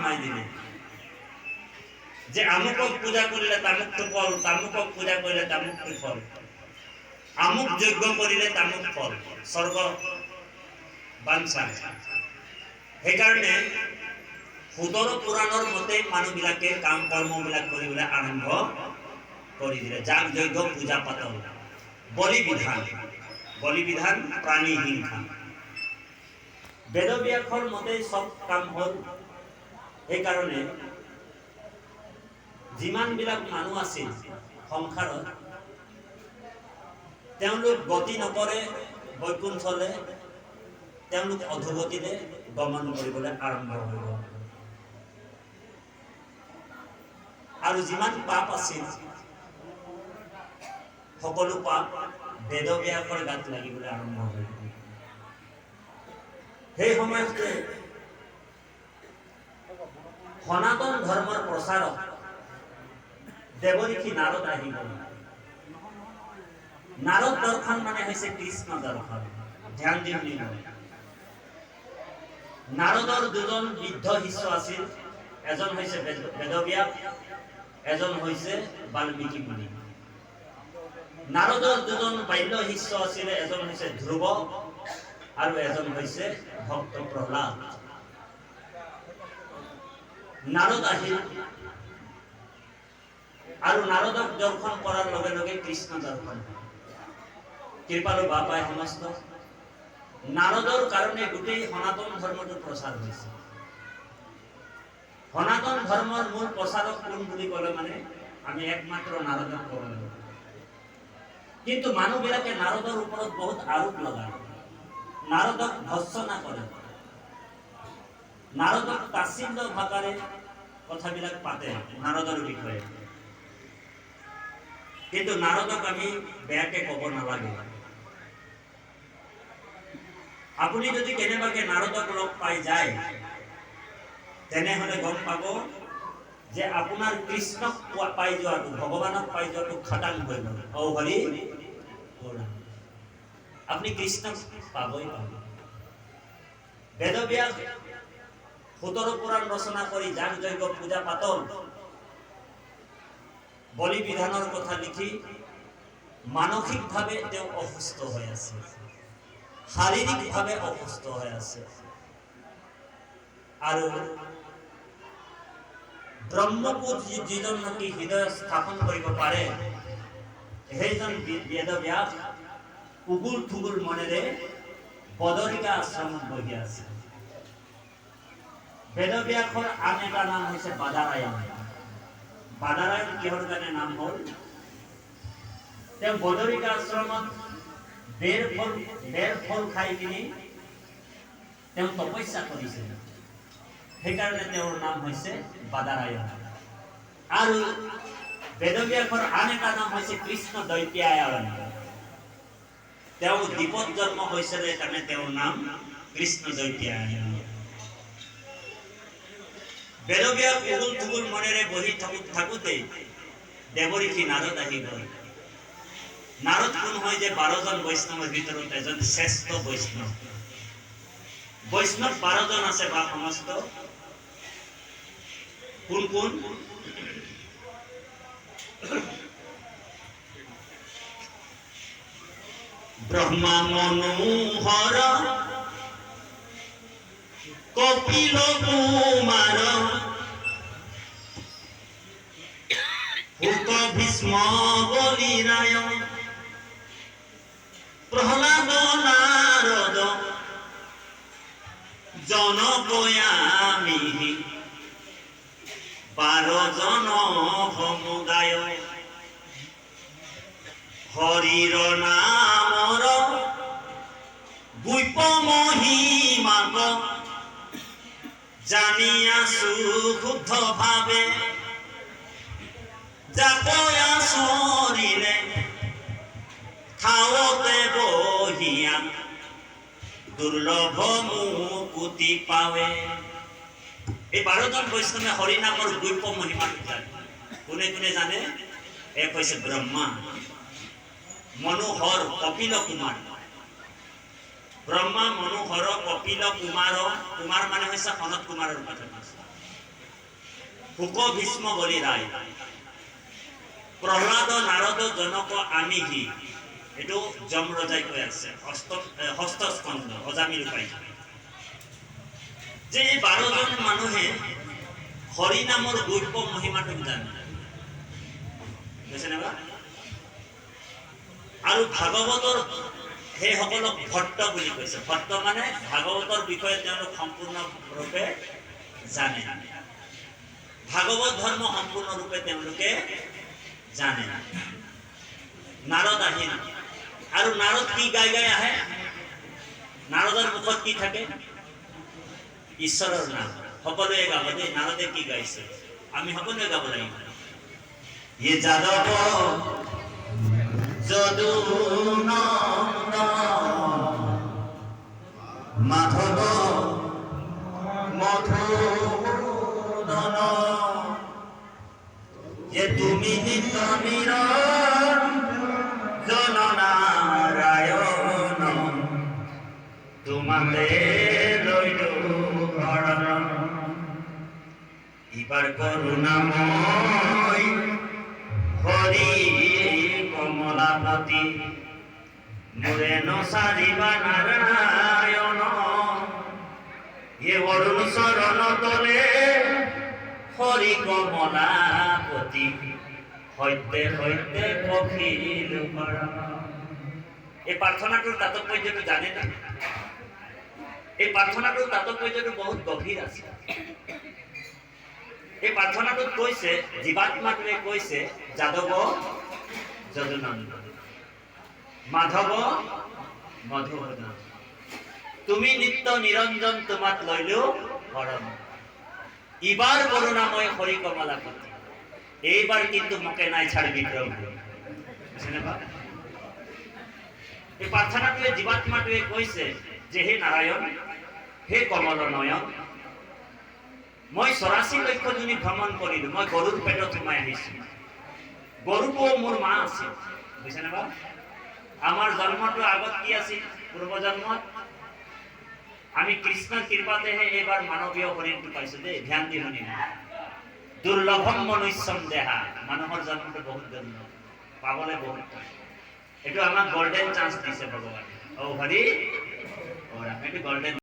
সোমাই দিলে যে আমুকক পূজা কৰিলে তামুকটো ফল, তামুকক পূজা কৰিলে তামুকটো ফল, আমুক যজ্ঞ কৰিলে তামুক ফল, স্বৰ্গ বাঞ্ছা। সেইকাৰণে ১৭ পুৰাণৰ মতে মানুহবিলাকে কাম কৰ্মবিলাক কৰিবলৈ আৰম্ভ কৰি দিলে। যাগ যজ্ঞ পূজা পাতল, বলি বিধান প্ৰাণী হিংসা। বেদব্যাসৰ মতে সব কাম হ'ল। সেইকাৰণে যিমানবিলাক মানুহ আছিল সংসাৰত, তেওঁলোক গতি নকৰে বৈকুণ্ঠলৈ, তেওঁলোক অধোগতিলৈ গমন কৰিবলৈ আৰম্ভ হৈ গ'ল। আৰু যিমান পাপ আছিল সকলো পাপ বেদব্যাসৰ গাত লাগিবলৈ আৰম্ভ হৈ গ'ল। সেই সময়তে সনাতন ধৰ্মৰ প্ৰচাৰক দেৱঋষি নাৰদ আহি গ'ল। নাৰদ দৰ্শন মানে হৈছে কৃষ্ণ দৰ্শন। ধ্যান দিবি। নাৰদৰ দুজন বৃদ্ধ শিষ্য আছিল, এজন হৈছে বেদব্যাস, এজন হৈছে বাল্মীকি মুনি। নাৰদৰ দুজন বাল্য শিষ্য আছিল, এজন হৈছে ধ্ৰুৱ আৰু এজন হৈছে ভক্ত প্ৰহ্লাদ। নাৰদ আহিল আৰু নাৰদক দৰ্শন কৰাৰ লগে লগে কৃষ্ণ দৰ্শন। কৃপালু বাবাই সমস্ত নাৰদৰ কাৰণে গোটেই সনাতন ধৰ্মটো প্ৰচাৰ হৈছে। সনাতন ধৰ্মৰ মূল প্ৰচাৰক কোন বুলি ক'লে মানে আমি একমাত্ৰ নাৰদক ক'ব লাগিব। কিন্তু মানুহবিলাকে নাৰদৰ ওপৰত বহুত আৰোপ লগায়, নাৰদক ভৎসনা কৰে, নাৰদক তাচ্ছিল্য ভাষাৰে কথাবিলাক পাতে নাৰদৰ বিষয়ে। কিন্তু নাৰদক আমি বেয়াকে ক'ব নালাগে। আপুনি যদি কেনেবাকে নাৰদক লগ পাই যায়, তেনেহলে গম পাব যে আপোনাৰ কৃষ্ণক পাই যোৱাটো, ভগৱানক পাই যোৱাটো খাটাং হৈ গ'ল। ঔ হৰি আপনি কৃষ্ণক পাবই পাব। বেদব্যাস ১৭ পুৰাণ ৰচনা কৰি যাগ যজ্ঞ পূজা পাতল বলি বিধানৰ কথা লিখি মানসিকভাৱে তেওঁ অসুস্থ হৈ আছে, শাৰীৰিকভাৱে অসুস্থ হৈ আছে। আৰু ব্ৰহ্মপুত যিজন নেকি হৃদয় স্থাপন কৰিব পাৰে, সেইজন বেদব্যাস উগুল থুগুল মনেৰে বদৰিকা আশ্ৰমত বহি আছে। বেদব্যাসৰ আন এটা নাম হৈছে বাদাৰায়ণ। বাদাৰায়ণ কিহৰ কাৰণে নাম হ'ল? তেওঁ বদৰিকা আশ্ৰমত বেৰ ফল খাই কিনি তেওঁ তপস্যা কৰিছিল, সেইকাৰণে তেওঁৰ নাম হৈছে বাদাৰায়ণ। আৰু বেদব্যাসৰ আন এটা নাম হৈছে কৃষ্ণ দৈত্যায়ন। তেওঁ দ্বীপত জন্ম হৈছিল, সেইকাৰণে তেওঁৰ নাম কৃষ্ণ দৈত্যায়ন। বেদব্যাস উগুল থুগুল মনেৰে বহি থাকোঁতে দেৱঋষি নাৰদ আহি গ'ল। নাৰদ কোন হয় যে 12জন বৈষ্ণৱৰ ভিতৰত এজন শ্ৰেষ্ঠ বৈষ্ণৱ। বৈষ্ণৱ 12জন আছে বা সমস্ত। কোন কোন? ব্রহ্মা মনোহর, কপিল কুমার, হুক ভীষ্ম বলিরায়, প্রহ্লাদ নারদ, জনকয়ামি 12 জন সমুদায়। হরির নামর গুপ্ত মহিমাক জানিয়া সুশুদ্ধ ভাবে, যাকয়া শরীরে খাওতে বহিয়া দুর্লভ মুকুতি পাবে। এই 12জন বৈষ্ণৱে হৰিনামৰ গুপ্ত মহিমাক জানে। কোনে কোনে জানে? এক হৈছে ব্ৰহ্মা, মনোহৰ, কপিল কুমাৰ। ব্ৰহ্মা, মনোহৰ, কপিল কুমাৰ। কুমাৰ মানে হৈছে সনত কুমাৰৰ কথা কৈছে। শুক ভীষ্ম বলি ৰায় প্ৰহ্লাদ নাৰদ জনক আমিহি এইটো যম ৰজাই কৈ আছে ষষ্ঠ স্কন্ধ অজামিল পাই যে এই 12জন মানুহে হৰি নামৰ গুৰুত্ব মহিমাটো জানে বুজিছেনে বা আৰু ভাগৱতৰ সেইসকলক ভট্ট বুলি কৈছে ভট্ট মানে ভাগৱতৰ বিষয়ে তেওঁলোক সম্পূৰ্ণৰূপে জানে ভাগৱত ধৰ্ম সম্পূৰ্ণৰূপে তেওঁলোকে জানে নাৰদ আহিল আৰু নাৰদ কি গাই গাই আহে নাৰদৰ মুখত কি থাকে ঈশ্বৰৰ নাম সকলোৱে গাব দেই নাৰদে কি গাইছে আমি সকলোৱে গাব লাগিব ये যাদৱ যদু মাধৱ মধুসূদন ये তুমি নিত্য নিৰঞ্জন নাৰায়ণ তোমাতে লৈলো শৰণ ইবাৰ কৰুণাময় হৰি কমলাপতি মোৰে নসাৰিবা নাৰায়ণ এ অৰুণ শৰণ তলে হৰি কমলাপতি হইতে হইতে পখিল এই প্ৰাৰ্থনাটোৰ তাৎপৰ্যটো জানে না এই প্ৰাৰ্থনাটোৰ তাৎপৰ্যটো বহুত গভীৰ আছে এই প্ৰাৰ্থনাটোত কৈছে জীৱাত্মাটোৱে কৈছে যাদৱ যদুনন্দন মাধৱ মধুসূদন তুমি নিত্য নিৰঞ্জন তোমাক লৈলো শৰণ ইবাৰ কৰুণাময় হৰি কমলাপতি এইবাৰ কিন্তু মোকে নাই ছাড়বি প্ৰভু এই প্ৰাৰ্থনাটোৱে জীৱাত্মাটোৱে কৈছে যে হে নাৰায়ণ হে কমল নয়ন মই 84 লক্ষ জনী ভ্ৰমণ কৰিলো মই গৰুৰ পেটত সোমাই আহিছো গৰুকো মোৰ মা আছে বুজিছেনে বা আমাৰ জন্মটো আগত কি আছিল পূৰ্ব জন্মত আমি কৃষ্ণৰ কৃপাতেহে এইবাৰ মানৱীয় শৰীৰটো পাইছো দেই ধ্যান দি শুনিব দুৰ্লভম মনুষ্যম দেহা মানুহৰ জন্মটো বহুত দুৰ্লভ পাবলৈ বহুত এইটো আমাক গোল্ডেন চান্স দিছে ভগৱানে ও হৰি ও ৰাম এইটো গোল্ডেন